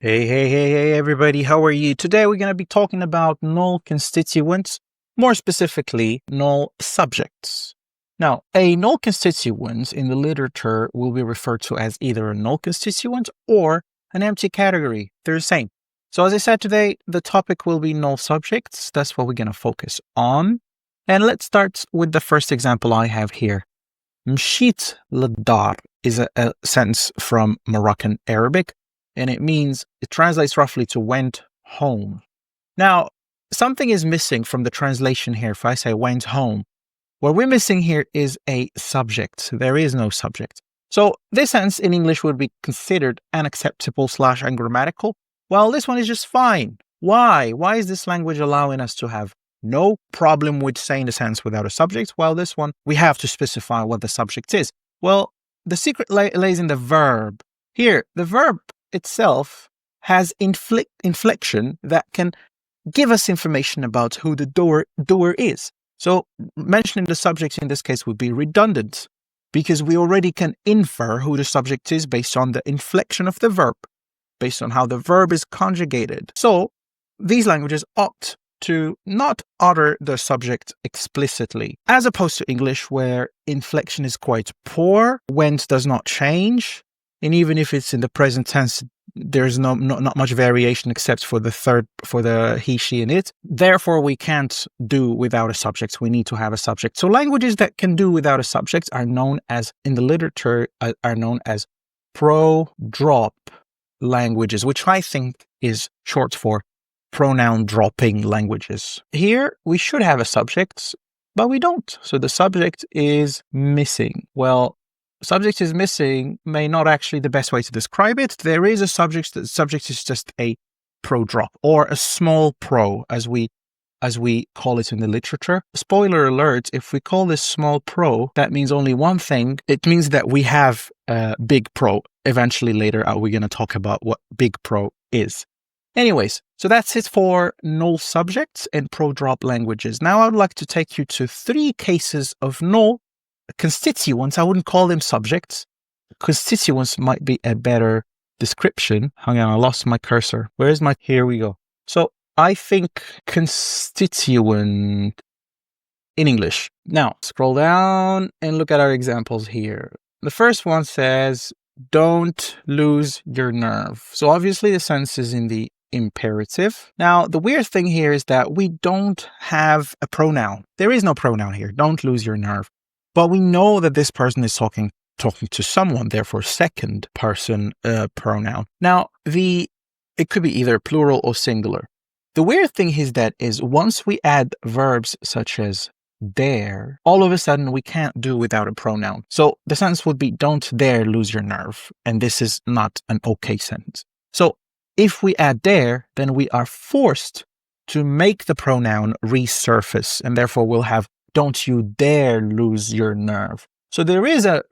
Hey, everybody. How are you? Today, we're going to be talking about null constituents, more specifically, null subjects. Now, a null constituent in the literature will be referred to as either a null constituent or an empty category. They're the same. So, as I said today, the topic will be null subjects. That's what we're going to focus on. And let's start with the first example I have here. Mshit ladar is a sentence from Moroccan Arabic, and it translates roughly to went home. Now, something is missing from the translation here. If I say went home, what we're missing here is a subject. There is no subject. So this sentence in English would be considered unacceptable / ungrammatical. Well, this one is just fine. Why? Why is this language allowing us to have no problem with saying the sentence without a subject? Well, this one, we have to specify what the subject is. Well, the secret lays in the verb. Here, the verb itself has inflection that can give us information about who the doer is. So mentioning the subject in this case would be redundant because we already can infer who the subject is based on the inflection of the verb, based on how the verb is conjugated. So these languages opt to not utter the subject explicitly, as opposed to English, where inflection is quite poor, went does not change, and even if it's in the present tense, there's not much variation except for the he, she, and it. Therefore, we can't do without a subject. We need to have a subject. So languages that can do without a subject are known as, in the literature, are known as pro-drop languages, which I think is short for pronoun dropping languages. Here, we should have a subject, but we don't. So the subject is missing. Well, subject is missing may not actually the best way to describe it. There is a subject. The subject is just a pro drop or a small pro, as we call it in the literature. Spoiler alert, if we call this small pro, that means only one thing. It means that we have a big pro. Eventually later, we're going to talk about what big pro is. Anyways, so that's it for null subjects and pro-drop languages. Now I'd like to take you to 3 cases of null constituents. I wouldn't call them subjects. Constituents might be a better description. Hang on, I lost my cursor. Here we go. So I think constituent in English. Now, scroll down and look at our examples here. The first one says, don't lose your nerve. So obviously the sentence is in the imperative. Now, the weird thing here is that we don't have a pronoun. There is no pronoun here. Don't lose your nerve. But we know that this person is talking to someone, therefore second person pronoun. Now, it could be either plural or singular. The weird thing is that once we add verbs such as dare, all of a sudden we can't do without a pronoun. So the sentence would be, don't dare lose your nerve. And this is not an okay sentence. So if we add dare, then we are forced to make the pronoun resurface. And therefore we'll have, don't you dare lose your nerve. So there is a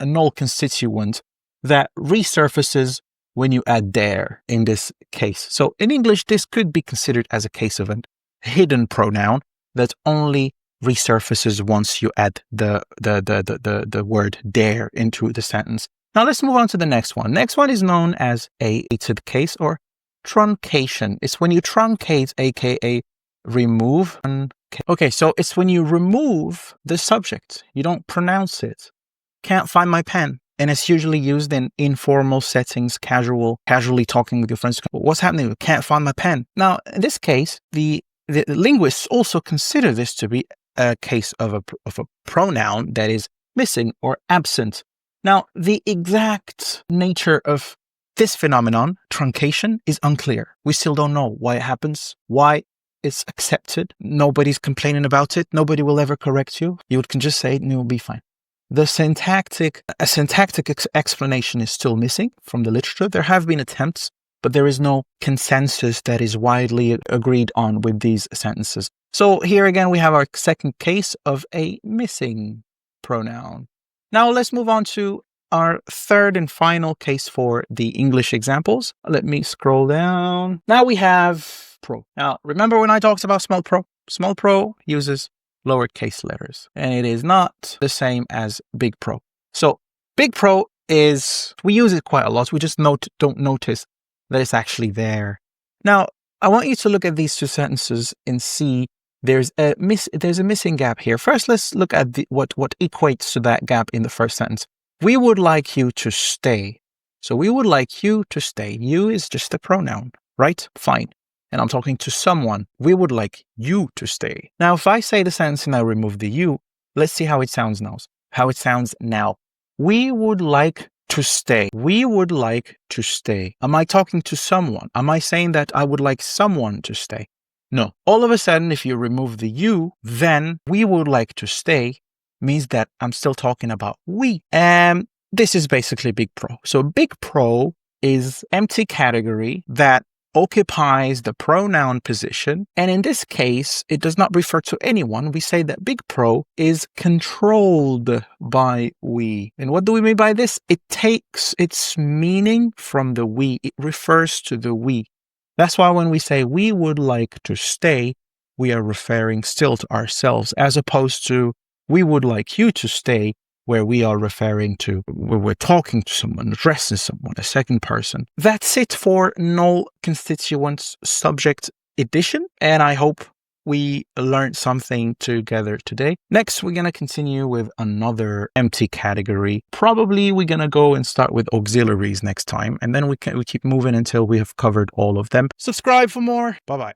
null constituent that resurfaces when you add dare in this case. So in English, this could be considered as a case of a hidden pronoun that only resurfaces once you add the word dare into the sentence. Now let's move on to the next one. Next one is known as a omitted case or truncation. It's when you truncate, aka remove. Okay, so it's when you remove the subject. You don't pronounce it. Can't find my pen. And it's usually used in informal settings, casually talking with your friends. What's happening? Can't find my pen. Now, in this case, the linguists also consider this to be a case of a pronoun that is missing or absent. Now, the exact nature of this phenomenon, truncation, is unclear. We still don't know why it happens, why it's accepted. Nobody's complaining about it. Nobody will ever correct you. You can just say it and you'll be fine. A syntactic explanation is still missing from the literature. There have been attempts, but there is no consensus that is widely agreed on with these sentences. So here again, we have our second case of a missing pronoun. Now let's move on to our third and final case for the English examples. Let me scroll down. Now we have pro. Now, remember when I talked about small pro? Small pro uses lowercase letters, and it is not the same as big pro. So big pro is, we use it quite a lot. We just don't notice that it's actually there. Now, I want you to look at these two sentences and see there's a missing gap here. First, let's look at what equates to that gap in the first sentence. We would like you to stay. So we would like you to stay. You is just a pronoun, right? Fine. And I'm talking to someone. We would like you to stay. Now, if I say the sentence and I remove the you, let's see how it sounds now. We would like to stay. We would like to stay. Am I talking to someone? Am I saying that I would like someone to stay? No. All of a sudden, if you remove the you, then we would like to stay means that I'm still talking about we. And this is basically big pro. So big pro is empty category that occupies the pronoun position. And in this case, it does not refer to anyone. We say that big pro is controlled by we. And what do we mean by this? It takes its meaning from the we. It refers to the we. That's why when we say we would like to stay, we are referring still to ourselves, as opposed to we would like you to stay, where we are referring to, where we're talking to someone, addressing someone, a second person. That's it for null constituents subject edition. And I hope we learned something together today. Next, we're going to continue with another empty category. Probably we're going to go and start with auxiliaries next time. And then we keep moving until we have covered all of them. Subscribe for more. Bye-bye.